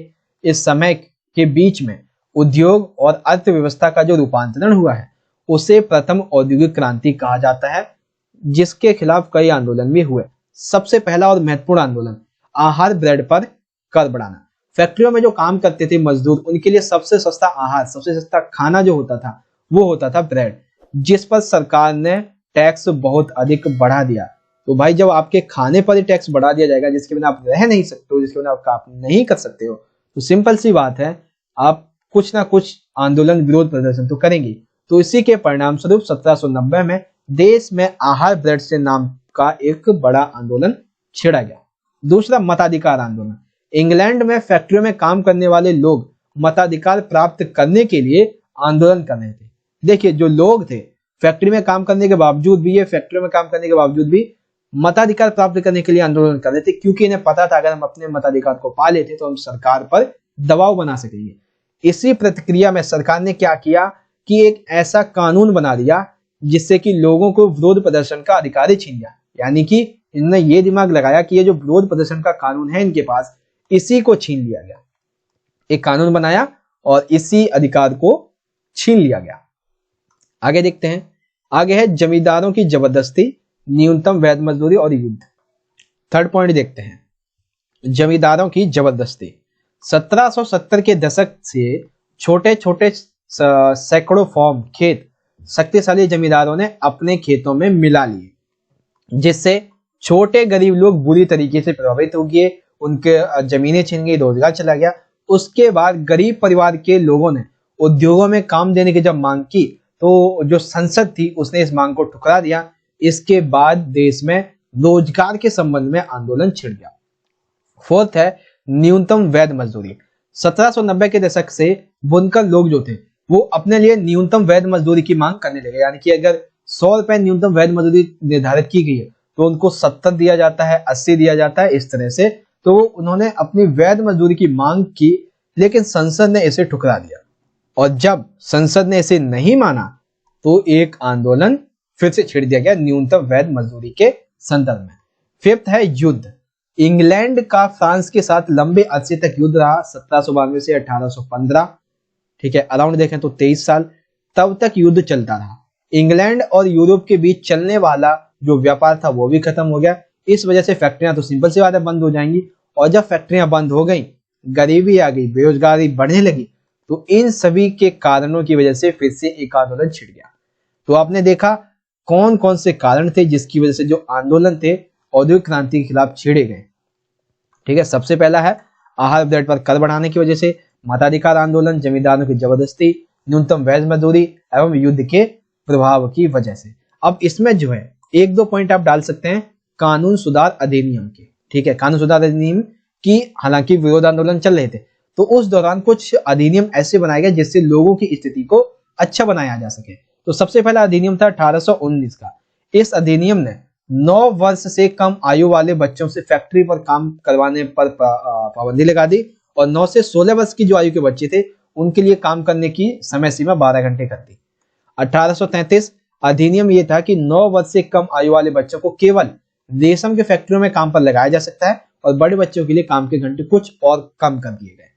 इस समय के बीच में उद्योग और अर्थव्यवस्था का जो रूपांतरण हुआ है उसे प्रथम औद्योगिक क्रांति कहा जाता है, जिसके खिलाफ कई आंदोलन भी हुए। सबसे पहला और महत्वपूर्ण आंदोलन आहार, ब्रेड पर कर बढ़ाना। फैक्ट्रियों में जो काम करते थे मजदूर, उनके लिए सबसे सस्ता आहार, सबसे सस्ता खाना जो होता था वो होता था ब्रेड, जिस पर सरकार ने टैक्स बहुत अधिक बढ़ा दिया। तो भाई जब आपके खाने पर ही टैक्स बढ़ा दिया जाएगा, जिसके बिना आप रह नहीं सकते हो, जिसके बिना आप नहीं कर सकते हो, तो सिंपल सी बात है आप कुछ ना कुछ आंदोलन, विरोध प्रदर्शन तो करेंगे। तो इसी के परिणाम स्वरूप 1790 में देश में आहार ब्रेड से नाम का एक बड़ा आंदोलन छेड़ा गया। दूसरा, मताधिकार आंदोलन। इंग्लैंड में फैक्ट्रियों में काम करने वाले लोग मताधिकार प्राप्त करने के लिए आंदोलन कर रहे थे। देखिए, जो लोग थे फैक्ट्री में काम करने के बावजूद भी, ये फैक्ट्रियों में काम करने के बावजूद भी मताधिकार प्राप्त करने के लिए आंदोलन कर रहे थे, क्योंकि इन्हें पता था अगर हम अपने मताधिकार को पा लेते तो हम सरकार पर दबाव बना सकेंगे। इसी प्रतिक्रिया में सरकार ने क्या किया कि एक ऐसा कानून बना दिया जिससे कि लोगों को विरोध प्रदर्शन का अधिकार ही छीन गया। यानी कि इन्होंने ये दिमाग लगाया कि ये जो विरोध प्रदर्शन का कानून है इनके पास, इसी को छीन लिया गया। एक कानून बनाया और इसी अधिकार को छीन लिया गया। आगे देखते हैं। आगे है जमींदारों की जबरदस्ती, न्यूनतम वैध मजदूरी और युद्ध। थर्ड पॉइंट देखते हैं, जमींदारों की जबरदस्ती। 1770 के दशक से छोटे छोटे सैकड़ों फार्म खेत शक्तिशाली जमींदारों ने अपने खेतों में मिला लिए, जिससे छोटे गरीब लोग बुरी तरीके से प्रभावित हो गए, उनके जमीनें छीन गई, रोजगार चला गया। उसके बाद गरीब परिवार के लोगों ने उद्योगों में काम देने की जब मांग की तो जो संसद थी उसने इस मांग को ठुकरा दिया। इसके बाद देश में रोजगार के संबंध में आंदोलन छिड़ गया। फोर्थ है न्यूनतम वैध मजदूरी। 1790 के दशक से बुनकर लोग जो थे वो अपने लिए न्यूनतम वैध मजदूरी की मांग करने लगे। यानी कि अगर 100 रुपए न्यूनतम वैध मजदूरी निर्धारित की गई है तो उनको 70 दिया जाता है, 80 दिया जाता है, इस तरह से। तो उन्होंने अपनी वैध मजदूरी की मांग की, लेकिन संसद ने इसे ठुकरा दिया। और जब संसद ने इसे नहीं माना तो एक आंदोलन फिर से छेड़ दिया गया न्यूनतम वैध मजदूरी के संदर्भ में। फिफ्थ है युद्ध। इंग्लैंड का फ्रांस के साथ लंबे अरसे तक युद्ध रहा, 1792 से 1815। ठीक है, अराउंड देखें तो 23 साल तब तक युद्ध चलता रहा। इंग्लैंड और यूरोप के बीच चलने वाला जो व्यापार था वो भी खत्म हो गया। इस वजह से फैक्ट्रियां तो सिंपल सी बात है बंद हो जाएंगी, और जब फैक्ट्रियां बंद हो गई, गरीबी आ गई, बेरोजगारी बढ़ने लगी, तो इन सभी के कारणों की वजह से फिर से एक आंदोलन छिड़ गया। तो आपने देखा कौन कौन से कारण थे जिसकी वजह से जो आंदोलन थे औद्योगिक क्रांति के खिलाफ छेड़े गए। ठीक है, सबसे पहला है आहार ब्रेड पर कर बढ़ाने की वजह से, मताधिकार आंदोलन, जमींदारों की जबरदस्ती, न्यूनतम वैध मजदूरी एवं युद्ध के प्रभाव की वजह से। अब इसमें जो है एक दो पॉइंट आप डाल सकते हैं कानून सुधार अधिनियम के। ठीक है, कानून सुधार अधिनियम की हालांकि विरोध आंदोलन चल रहे थे, तो उस दौरान कुछ अधिनियम ऐसे बनाए गए जिससे लोगों की स्थिति को अच्छा बनाया जा सके। तो सबसे पहला अधिनियम था 1819 का। इस अधिनियम ने 9 वर्ष से कम आयु वाले बच्चों से फैक्ट्री पर काम करवाने पर पाबंदी लगा दी और 9 से 16 वर्ष की जो आयु के बच्चे थे उनके लिए काम करने की समय सीमा 12 घंटे कर दी। 1833 अधिनियम ये था कि 9 वर्ष से कम आयु वाले बच्चों को केवल रेशम के फैक्ट्रियों में काम पर लगाया जा सकता है और बड़े बच्चों के लिए काम के घंटे कुछ और कम कर दिए गए।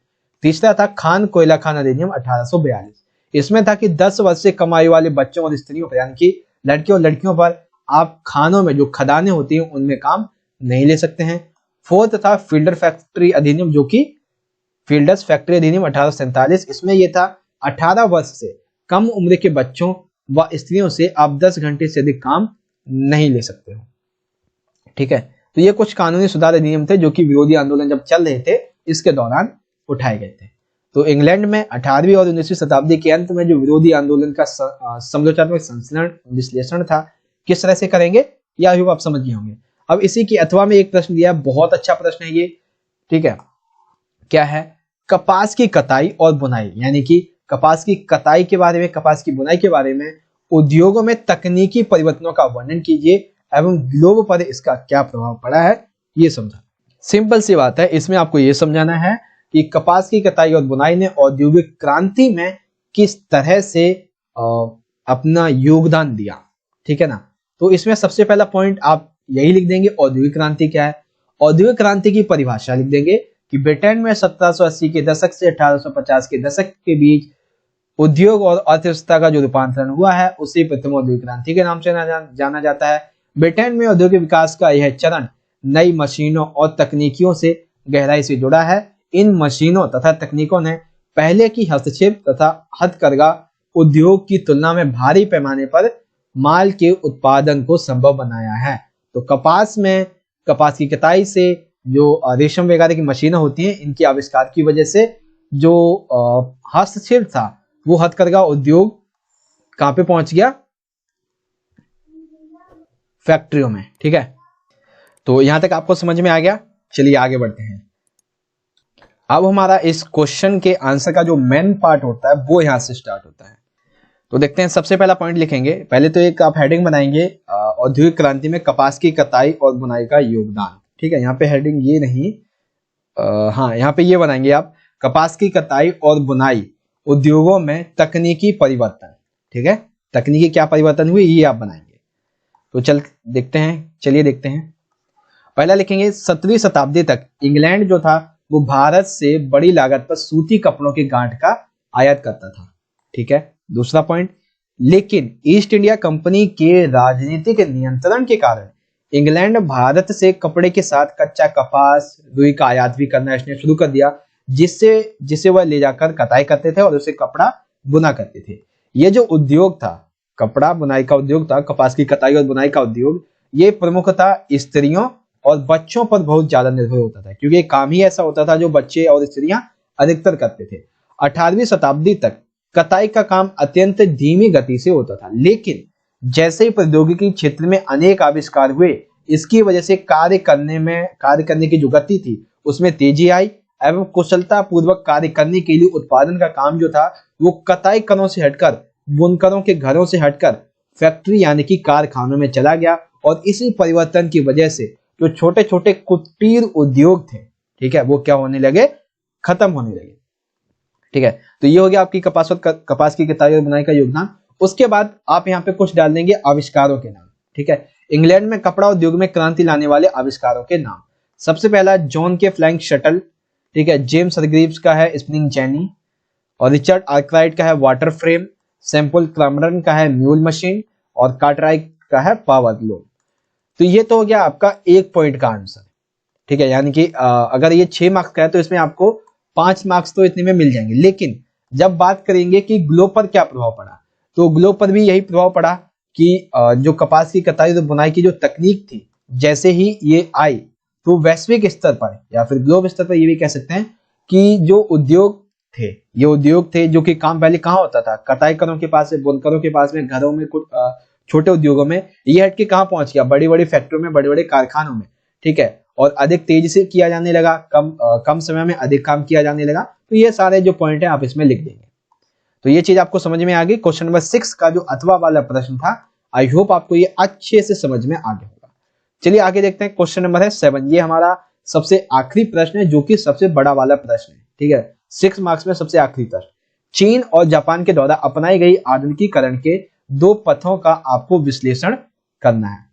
तीसरा था खान कोयला खान अधिनियम 1842। इसमें था कि 10 वर्ष से कम आयु वाले बच्चों और स्त्रियों पर यानी कि लड़कियों और लड़कियों पर आप खानों में जो खदानें होती हैं उनमें काम नहीं ले सकते हैं। फोर्थ था फील्डर फैक्ट्री अधिनियम जो कि फील्डर्स फैक्ट्री अधिनियम 1847। इसमें यह था 18 वर्ष से कम उम्र के बच्चों व स्त्रियों से आप 10 घंटे से अधिक काम नहीं ले सकते हो। ठीक है, तो ये कुछ कानूनी सुधार अधिनियम थे जो कि विरोधी आंदोलन जब चल रहे थे इसके दौरान उठाए गए थे। तो इंग्लैंड में 18वीं और 19वीं शताब्दी के अंत में जो विरोधी आंदोलन का समालोचनात्मक संश्लेषण विश्लेषण था किस तरह से करेंगे या अभी आप समझ गए होंगे। अब इसी की अथवा में एक प्रश्न दिया है, बहुत अच्छा प्रश्न है ये। ठीक है, क्या है? कपास की कताई और बुनाई, यानी कि कपास की कताई के बारे में, कपास की बुनाई के बारे में उद्योगों में तकनीकी परिवर्तनों का वर्णन कीजिए एवं ग्लोब पर इसका क्या प्रभाव पड़ा है ये समझा। सिंपल सी बात है, इसमें आपको ये समझाना है कि कपास की कताई और बुनाई ने औद्योगिक क्रांति में किस तरह से अपना योगदान दिया। ठीक है ना, तो इसमें सबसे पहला पॉइंट आप यही लिख देंगे औद्योगिक क्रांति क्या है। औद्योगिक क्रांति की परिभाषा लिख देंगे कि ब्रिटेन में 1780 के दशक से 1850 के दशक के बीच उद्योग और अर्थव्यवस्था का जो रूपांतरण हुआ है उसे प्रथम औद्योगिक क्रांति के नाम से जाना जाता है। ब्रिटेन में औद्योगिक विकास का यह चरण नई मशीनों और तकनीकियों से गहराई से जुड़ा है। इन मशीनों तथा तकनीकों ने पहले की हस्तक्षेप तथा हथकरघा उद्योग की तुलना में भारी पैमाने पर माल के उत्पादन को संभव बनाया है। तो कपास की कताई से जो रेशम वगैरह की मशीनें होती हैं इनके आविष्कार की वजह से जो हस्तशिल्प था वो हथकरघा उद्योग कहां पे पहुंच गया? फैक्ट्रियों में। ठीक है, तो यहां तक आपको समझ में आ गया। चलिए आगे बढ़ते हैं। अब हमारा इस क्वेश्चन के आंसर का जो मेन पार्ट होता है वो यहां से स्टार्ट होता है। तो देखते हैं, सबसे पहला पॉइंट लिखेंगे। पहले तो एक आप हेडिंग बनाएंगे औद्योगिक क्रांति में कपास की कताई और बुनाई का योगदान। ठीक है, यहाँ पे हेडिंग ये नहीं, हाँ यहाँ पे ये बनाएंगे आप कपास की कताई और बुनाई उद्योगों में तकनीकी परिवर्तन। ठीक है, तकनीकी क्या परिवर्तन हुए ये आप बनाएंगे। तो चलिए देखते हैं। पहला लिखेंगे 17वीं शताब्दी तक इंग्लैंड जो था वो भारत से बड़ी लागत पर सूती कपड़ों की गांठ का आयात करता था। ठीक है, दूसरा पॉइंट, लेकिन ईस्ट इंडिया कंपनी के राजनीतिक नियंत्रण के कारण इंग्लैंड भारत से कपड़े के साथ कच्चा कपास रुई का आयात भी करना इसने शुरू कर दिया, जिसे वह ले जाकर कताई करते थे और उसे कपड़ा बुना करते थे। ये जो उद्योग था, कपड़ा बुनाई का उद्योग था, कपास की कताई और बुनाई का उद्योग, ये प्रमुखतः स्त्रियों और बच्चों पर बहुत ज्यादा निर्भर होता था, क्योंकि काम ही ऐसा होता था जो बच्चे और स्त्रियां अधिकतर करते थे। 18वीं शताब्दी तक कताई का काम अत्यंत धीमी गति से होता था, लेकिन जैसे ही प्रौद्योगिकी क्षेत्र में अनेक आविष्कार हुए, इसकी वजह से कार्य करने की जो गति थी उसमें तेजी आई एवं कुशलता पूर्वक कार्य करने के लिए उत्पादन का काम जो था वो कताई करों से हटकर, बुनकरों के घरों से हटकर फैक्ट्री यानी कि कारखानों में चला गया। और इसी परिवर्तन की वजह से जो छोटे छोटे कुटीर उद्योग थे, ठीक है, वो क्या होने लगे? खत्म होने लगे। ठीक है, तो ये हो गया आपकी कपास की कताई और बुनाई का योगदान। उसके बाद आप यहाँ पे कुछ डाल देंगे आविष्कारों के नाम। ठीक है, इंग्लैंड में कपड़ा उद्योग में क्रांति लाने वाले आविष्कारों के नाम। सबसे पहला जॉन के फ्लाइंग शटल, ठीक है, जेम्स हरग्रीव्स का है स्पिनिंग जेनी, और रिचर्ड आर्कराइट का है वाटर फ्रेम, सैम्पल क्रैमरन का है म्यूल मशीन, और कार्टराइट का है पावर लूम। तो ये तो हो गया आपका एक पॉइंट का आंसर। ठीक है, यानी कि अगर ये 6 मार्क्स का है तो इसमें आपको 5 मार्क्स तो इतने में मिल जाएंगे। लेकिन जब बात करेंगे कि ग्लोब पर क्या प्रभाव पड़ा, तो ग्लोब पर भी यही प्रभाव पड़ा कि जो कपास की कताई और बुनाई की जो तकनीक थी जैसे ही ये आई तो वैश्विक स्तर पर या फिर ग्लोब स्तर पर ये भी कह सकते हैं कि जो उद्योग थे, ये उद्योग थे जो कि काम पहले कहाँ होता था, कताईकरों के पास में, बुनकरों के पास में, घरों में, कुछ छोटे उद्योगों में, ये हट के कहाँ पहुंच गया, बड़ी बड़ी फैक्ट्रियों में, बड़े बड़े कारखानों में। ठीक है, और अधिक तेजी से किया जाने लगा, कम समय में अधिक काम किया जाने लगा। तो ये सारे जो पॉइंट है आप इसमें लिख देंगे। तो ये चीज आपको समझ में आ गई। क्वेश्चन नंबर 6 का जो अथवा वाला प्रश्न था, आई होप आपको ये अच्छे से समझ में आ गया होगा। चलिए आगे देखते हैं। क्वेश्चन नंबर है 7, ये हमारा सबसे आखिरी प्रश्न है, जो कि सबसे बड़ा वाला प्रश्न है। ठीक है, 6 मार्क्स में सबसे आखिरी प्रश्न। चीन और जापान के द्वारा अपनाई गई आधुनिकीकरण के 2 पथों का आपको विश्लेषण करना है।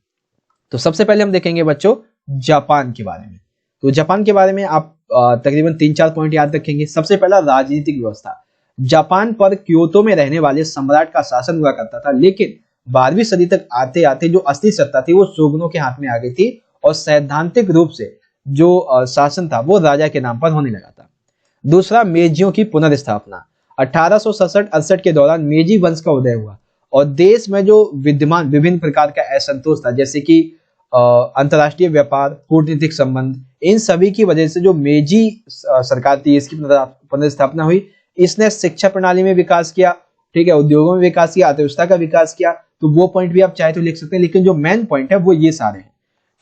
तो सबसे पहले हम देखेंगे बच्चों जापान के बारे में। तो जापान के बारे में आप तकरीबन 3-4 पॉइंट याद रखेंगे। सबसे पहला, राजनीतिक व्यवस्था। जापान पर क्योतो में रहने वाले सम्राट का शासन हुआ करता था, लेकिन 12वीं सदी तक आते आते जो असली सत्ता थी वो शोगुनों के हाथ में आ गई थी, और सैद्धांतिक रूप से जो शासन था वो राजा के नाम पर होने लगा था। दूसरा, मेजियों की पुनर्स्थापना। 1867-68 के दौरान मेजी वंश का उदय हुआ, और देश में जो विद्यमान विभिन्न प्रकार का असंतोष था, जैसे कि अंतर्राष्ट्रीय व्यापार, कूटनीतिक संबंध, इन सभी की वजह से जो मेजी सरकार थी इसकी पुनर्स्थापना हुई। इसने शिक्षा प्रणाली में विकास किया, ठीक है, उद्योगों में विकास किया, अर्थव्यवस्था का विकास किया। तो वो पॉइंट भी आप चाहे तो लिख सकते हैं, लेकिन जो मेन पॉइंट है वो ये सारे हैं।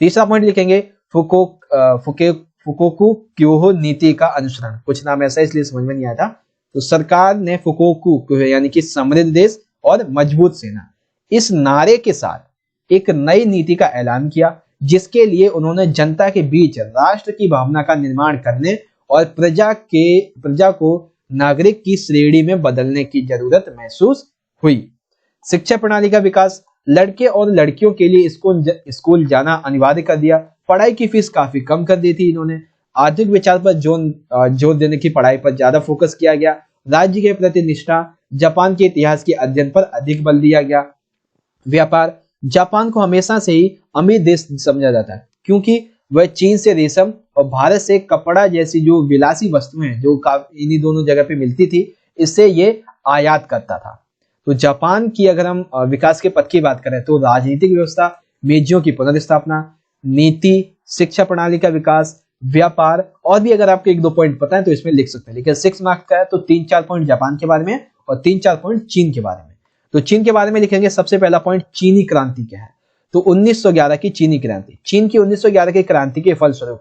तीसरा पॉइंट लिखेंगे फुकोकू क्योहो नीति का अनुसरण। कुछ नाम ऐसा इसलिए समझ में नहीं आया था। तो सरकार ने फुकोकू यानी कि समृद्ध देश और मजबूत सेना, इस नारे के साथ एक नई नीति का ऐलान किया, जिसके लिए उन्होंने जनता के बीच राष्ट्र की भावना का निर्माण करने और प्रजा को नागरिक की श्रेणी में बदलने की जरूरत महसूस हुई। शिक्षा प्रणाली का विकास। लड़के और लड़कियों के लिए स्कूल जाना अनिवार्य कर दिया। पढ़ाई की फीस काफी कम कर दी थी इन्होंने। आधुनिक विचार पर जोर देने की पढ़ाई पर ज्यादा फोकस किया गया। राज्य के प्रति निष्ठा। जापान के इतिहास के अध्ययन पर अधिक बल दिया गया। व्यापार। जापान को हमेशा से ही अमीर देश समझा जाता है, क्योंकि वह चीन से रेशम और भारत से कपड़ा जैसी जो विलासी वस्तुएं जो इन्हीं दोनों जगह पे मिलती थी, इससे ये आयात करता था। तो जापान की अगर हम विकास के पथ की बात करें तो राजनीतिक व्यवस्था, मेजियों की पुनर्स्थापना, नीति, शिक्षा प्रणाली का विकास, व्यापार, और भी अगर आपको 1-2 पॉइंट पता है तो इसमें लिख सकते हैं। लेकिन 6 मार्क्स का है तो 3-4 पॉइंट जापान के बारे में और 3-4 पॉइंट चीन के बारे में। तो चीन के बारे में लिखेंगे। सबसे पहला पॉइंट, चीनी क्रांति क्या है। तो 1911 की चीनी क्रांति। चीन की 1911 की क्रांति के फलस्वरूप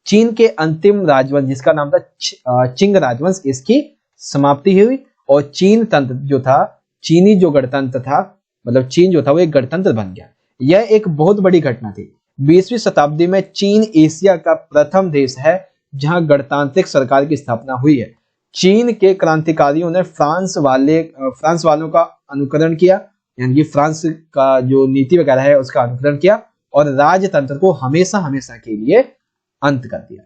चीन के अंतिम राजवंश, जिसका नाम था चिंग राजवंश, इसकी समाप्ति हुई, और चीन तंत्र जो था, चीनी जो गणतंत्र था, मतलब चीन जो था वो एक गणतंत्र बन गया। यह एक बहुत बड़ी घटना थी। 20वीं शताब्दी में चीन एशिया का प्रथम देश है जहां गणतांत्रिक सरकार की स्थापना हुई है। चीन के क्रांतिकारियों ने फ्रांस वालों का अनुकरण किया, यानी कि फ्रांस का जो नीति वगैरह है उसका अनुकरण किया, और राजतंत्र को हमेशा हमेशा के लिए अंत कर दिया।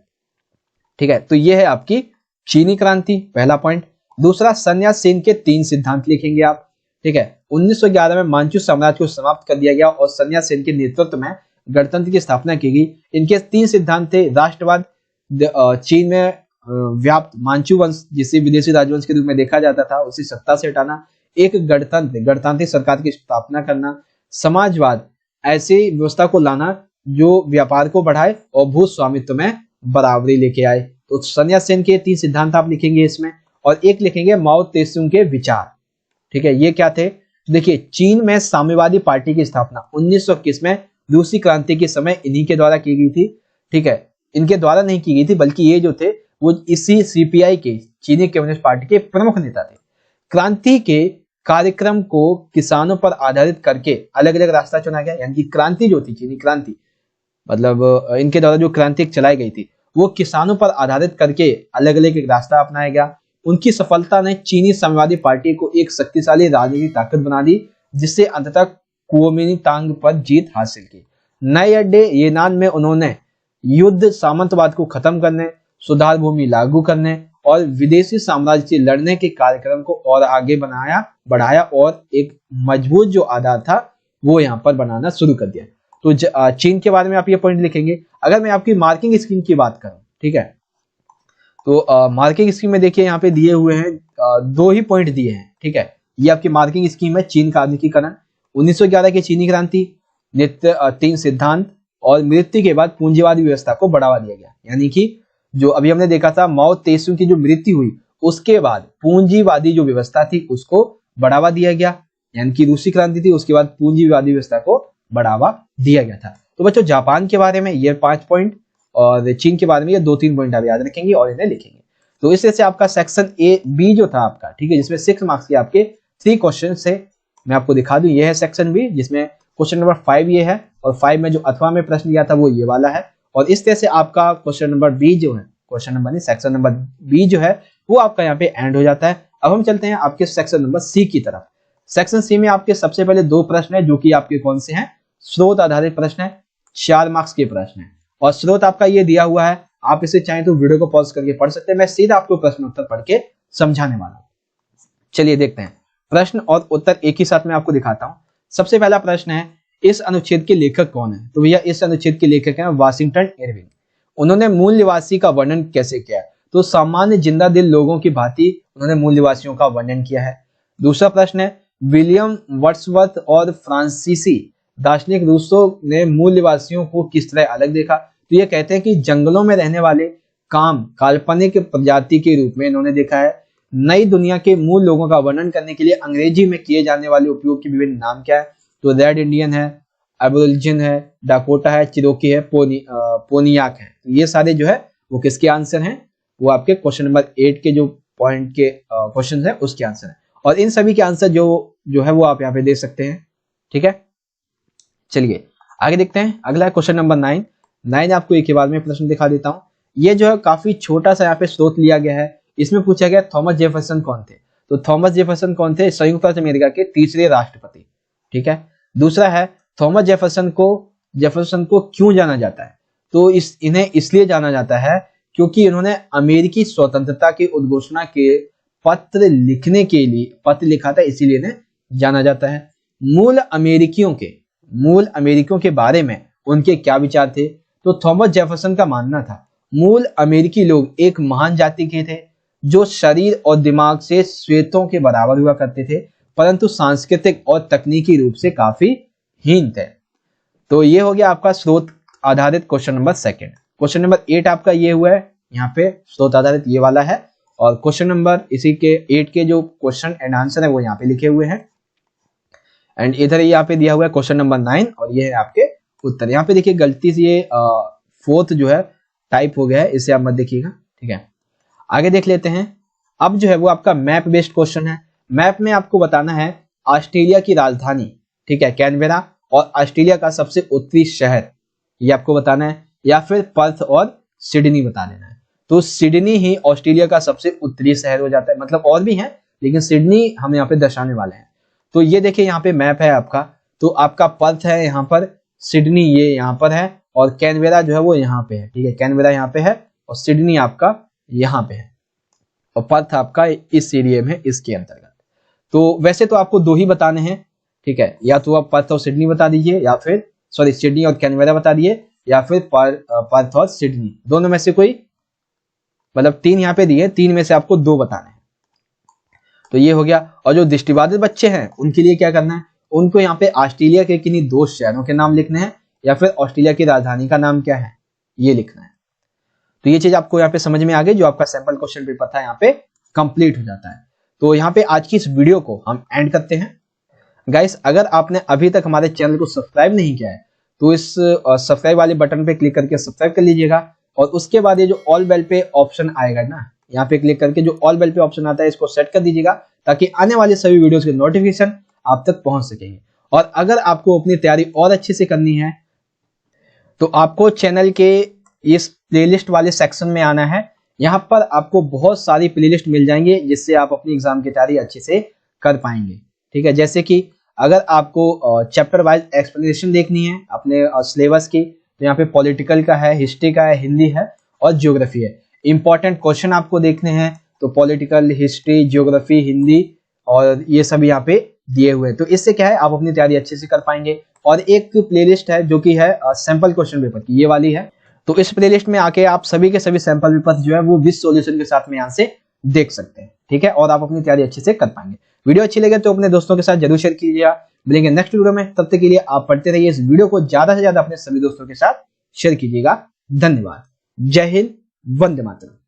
ठीक है, तो ये है आपकी चीनी क्रांति, पहला पॉइंट। दूसरा, संन्यास सेन के 3 सिद्धांत लिखेंगे आप। ठीक है, 1911 में मांचू साम्राज्य को समाप्त कर दिया गया और संन्यास सेन के नेतृत्व में गणतंत्र की स्थापना की गई। इनके 3 सिद्धांत थे। राष्ट्रवाद, चीन में व्याप्त मांचू वंश, जिसे विदेशी राजवंश के रूप में देखा जाता था, उसे सत्ता से हटाना। एक गणतांत्रिक सरकार की स्थापना करना। समाजवाद, ऐसी व्यवस्था को लाना जो व्यापार को बढ़ाए और भू स्वामित्व में बराबरी लेके आए। तो संन्यास सेन के 3 सिद्धांत आप लिखेंगे इसमें, और एक लिखेंगे माओ त्से के विचार। ठीक है, ये क्या थे? देखिए, चीन में साम्यवादी पार्टी की स्थापना 1921 में रूसी क्रांति के समय इन्हीं के द्वारा की गई थी। ठीक है, इनके द्वारा नहीं की गई थी, बल्कि ये जो थे वो इसी सीपीआई के, चीनी कम्युनिस्ट पार्टी के प्रमुख नेता थे। क्रांति के कार्यक्रम को किसानों पर आधारित करके अलग अलग रास्ता चुना गया, यानी कि क्रांति जो थी, चीनी क्रांति, मतलब इनके द्वारा जो क्रांति चलाई गई थी वो किसानों पर आधारित करके अलग अलग एक रास्ता अपनाया गया। उनकी सफलता ने चीनी साम्यवादी पार्टी को एक शक्तिशाली राजनीतिक ताकत बना दी, जिससे अंततः कुओमिंतांग पर जीत हासिल की। नए अड्डे येनान में उन्होंने युद्ध सामंतवाद को खत्म करने, सुधार भूमि लागू करने और विदेशी साम्राज्य से लड़ने के कार्यक्रम को और आगे बढ़ाया और एक मजबूत जो आधार था वो यहाँ पर बनाना शुरू कर दिया। तो चीन के बारे में आप ये पॉइंट लिखेंगे। अगर मैं आपकी मार्किंग स्कीम की बात करूं, ठीक है, तो मार्किंग स्कीम में देखिए यहाँ पे दिए हुए हैं 2 ही पॉइंट दिए हैं। ठीक है, ये आपकी मार्किंग स्कीम है। चीन का आधुनिकीकरण, 1911 की चीनी क्रांति, 3 सिद्धांत और मृत्यु के बाद पूंजीवादी व्यवस्था को बढ़ावा दिया गया। यानी कि जो अभी हमने देखा था माओ त्से की जो मृत्यु हुई उसके बाद पूंजीवादी जो व्यवस्था थी उसको बढ़ावा दिया गया, यानी कि रूसी क्रांति थी उसके बाद पूंजीवादी व्यवस्था को बढ़ावा दिया गया था। तो बच्चों जापान के बारे में ये 5 पॉइंट और चीन के बारे में ये 2-3 पॉइंट आप याद रखेंगे और इन्हें लिखेंगे। तो इस तरह से आपका सेक्शन ए बी जो था आपका, ठीक है, जिसमें 6 मार्क्स के आपके 3 क्वेश्चन है, मैं आपको दिखा दूं, ये है सेक्शन बी जिसमें क्वेश्चन नंबर 5 ये है और 5 में जो अथवा में प्रश्न दिया था वो ये वाला है। और इस तरह से आपका क्वेश्चन नंबर बी जो है, क्वेश्चन नंबर नहीं सेक्शन नंबर बी जो है वो आपका यहाँ पे एंड हो जाता है। अब हम चलते हैं आपके सेक्शन नंबर सी की तरफ। सेक्शन सी में आपके सबसे पहले 2 प्रश्न है जो कि आपके कौन से हैं, स्रोत आधारित प्रश्न है, 4 मार्क्स के प्रश्न है और स्रोत आपका ये दिया हुआ है, आप इसे चाहें तो वीडियो को पॉज करके पढ़ सकते हैं, मैं सीधा आपको प्रश्न उत्तर पढ़ के समझाने वाला हूं। चलिए देखते हैं प्रश्न और उत्तर एक ही साथ में आपको दिखाता हूं। सबसे पहला प्रश्न है, इस अनुच्छेद के लेखक कौन है? तो भैया इस अनुच्छेद के लेखक हैं वाशिंगटन इरविंग। उन्होंने मूल निवासी का वर्णन कैसे किया? तो सामान्य जिंदा दिल लोगों की भांति उन्होंने मूल निवासियों का वर्णन किया है। दूसरा प्रश्न है, विलियम वर्ड्सवर्थ और फ्रांसीसी दार्शनिक रूसो ने मूल निवासियों को किस तरह अलग देखा? तो ये कहते हैं कि जंगलों में रहने वाले काल्पनिक प्रजाति के रूप में इन्होंने देखा है। नई दुनिया के मूल लोगों का वर्णन करने के लिए अंग्रेजी में किए जाने वाले उपयोग के विभिन्न नाम क्या है? तो रेड इंडियन है, एबोरिजिन है, डाकोटा है, चिरोकी है, पोनियाक है। तो ये सारे जो है वो किसके आंसर हैं? वो आपके क्वेश्चन नंबर 8 के जो पॉइंट के क्वेश्चन है उसके आंसर है और इन सभी के आंसर जो है वो आप यहाँ पे दे सकते हैं। ठीक है, चलिए आगे देखते हैं। अगला क्वेश्चन नंबर 9 आपको एक के बाद में प्रश्न दिखा देता हूं। ये जो है काफी छोटा सा यहाँ पे स्रोत लिया गया है। इसमें पूछा गया थॉमस जेफरसन कौन थे? तो थॉमस जेफरसन कौन थे? संयुक्त राज्य अमेरिका के तीसरे राष्ट्रपति। ठीक है, दूसरा है थॉमस जेफरसन को क्यों जाना जाता है? तो इन्हें इसलिए जाना जाता है क्योंकि इन्होंने अमेरिकी स्वतंत्रता की उद्घोषणा के पत्र लिखा था, इसीलिए इन्हें जाना जाता है। मूल अमेरिकियों के बारे में उनके क्या विचार थे? तो थॉमस जेफरसन का मानना था मूल अमेरिकी लोग एक महान जाति के थे जो शरीर और दिमाग से श्वेतों के बराबर हुआ करते थे, परंतु सांस्कृतिक और तकनीकी रूप से काफी हीन थे। तो ये हो गया आपका स्रोत आधारित क्वेश्चन नंबर 2। क्वेश्चन नंबर 8 आपका ये हुआ है, यहाँ पे स्रोत आधारित ये वाला है और क्वेश्चन नंबर इसी के 8 के जो क्वेश्चन एंड आंसर है वो यहाँ पे लिखे हुए हैं एंड इधर यहाँ पे दिया हुआ है क्वेश्चन नंबर 9 और ये है आपके उत्तर। यहाँ पे देखिए गलती से ये 4th जो है टाइप हो गया है, इसे आप मत देखिएगा। ठीक है, आगे देख लेते हैं। अब जो है वो आपका मैप बेस्ड क्वेश्चन है। मैप में आपको बताना है ऑस्ट्रेलिया की राजधानी, ठीक है, कैनबेरा, और ऑस्ट्रेलिया का सबसे उत्तरी शहर ये आपको बताना है, या फिर पर्थ और सिडनी बता देना है। तो सिडनी ही ऑस्ट्रेलिया का सबसे उत्तरी शहर हो जाता है, मतलब और भी है लेकिन सिडनी हम यहाँ पे दर्शाने वाले हैं। तो ये देखिए यहाँ पे मैप है आपका, तो आपका पर्थ है यहाँ पर, सिडनी ये यहाँ पर है और कैनबेरा जो है वो यहाँ पे है। ठीक है, कैनबेरा यहाँ पे है और सिडनी आपका यहाँ पे है और पर्थ आपका इस एरिया में इसके अंतर्गत। तो वैसे तो आपको 2 ही बताने हैं, ठीक है, या तो आप पर्थ और सिडनी बता दीजिए या फिर सिडनी और कैनबेरा बता दिए या फिर पर्थ और सिडनी, दोनों में से कोई, मतलब 3 यहाँ पे दिए, 3 में से आपको 2 बताने हैं। तो ये हो गया। और जो दृष्टिबाधित बच्चे हैं उनके लिए क्या करना है, उनको यहाँ पे ऑस्ट्रेलिया के किन्हीं 2 शहरों के नाम लिखने हैं या फिर ऑस्ट्रेलिया की राजधानी का नाम क्या है ये लिखना है। तो ये चीज आपको यहाँ पे समझ में आ गई, जो आपका सैंपल क्वेश्चन पेपर था यहाँ पे कंप्लीट हो जाता है। तो यहाँ पे आज की इस वीडियो को हम एंड करते हैं। गाइस, अगर आपने अभी तक हमारे चैनल को सब्सक्राइब नहीं किया है तो इस सब्सक्राइब वाले बटन पे क्लिक करके सब्सक्राइब कर लीजिएगा और उसके बाद ये जो ऑल बेल पे ऑप्शन आएगा ना, यहाँ पे क्लिक करके जो ऑल बेल पे ऑप्शन आता है इसको सेट कर दीजिएगा ताकि आने वाले सभी वीडियोस के नोटिफिकेशन आप तक पहुंच सकेंगे। और अगर आपको अपनी तैयारी और अच्छे से करनी है तो आपको चैनल के इस प्लेलिस्ट वाले सेक्शन में आना है। यहाँ पर आपको बहुत सारी प्लेलिस्ट मिल जाएंगे जिससे आप अपनी एग्जाम की तैयारी अच्छे से कर पाएंगे। ठीक है, जैसे कि अगर आपको चैप्टर वाइज एक्सप्लेनेशन देखनी है अपने सिलेबस की, तो यहाँ पे पॉलिटिकल का है, हिस्ट्री का है, हिंदी है और ज्योग्राफी है। इंपॉर्टेंट क्वेश्चन आपको देखने हैं तो पॉलिटिकल, हिस्ट्री, ज्योग्राफी, हिंदी और ये सब यहाँ पे दिए हुए हैं। तो इससे क्या है, आप अपनी तैयारी अच्छे से कर पाएंगे। और एक प्लेलिस्ट है जो कि है सैंपल क्वेश्चन पेपर की, ये वाली है। तो इस प्लेलिस्ट में आके आप सभी के सभी सैंपल पेपर जो है वो विद सॉल्यूशन के साथ में यहाँ से देख सकते हैं। ठीक है, और आप अपनी तैयारी अच्छे से कर पाएंगे। वीडियो अच्छी लगे तो अपने दोस्तों के साथ जरूर शेयर कीजिएगा। मिलेंगे नेक्स्ट वीडियो में, तब तक के लिए आप पढ़ते रहिए। इस वीडियो को ज्यादा से ज्यादा अपने सभी दोस्तों के साथ शेयर कीजिएगा। धन्यवाद। जय हिंद, वंदे मातरम।